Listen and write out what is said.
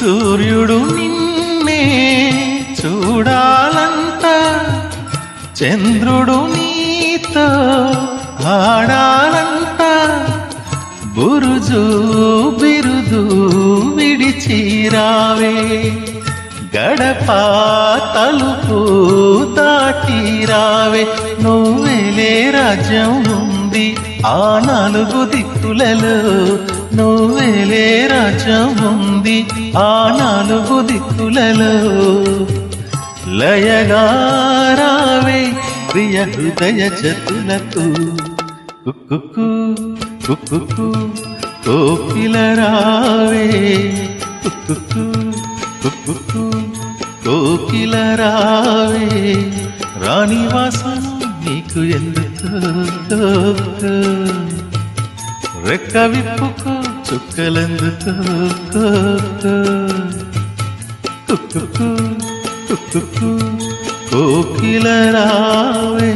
సూర్యుడు నిన్నే చూడాలంట, చంద్రుడు నీతో ఆడాలంట, బురుజు బిరుదు విడిచిరావే, గడప తలుపు దాటిరావే, నువ్వేలే రాజ్యం ఉంది ఆ నాలుగు దిక్కులలో, నువ్వేలే రాజ్యం ఉంది ఆ నాలుగు దిక్కులలో. లయగారావే ప్రియ హృదయ చతులకు, కుక్కు కుక్కు కోకిల రావే, కుక్కు కుక్కు కోకిల రావే, రాణివాసం నీకు ఎందుకు, రెక్క విప్పుకో చుక్కలందుకో, కుక్కు కుక్కు కోకిల రావే.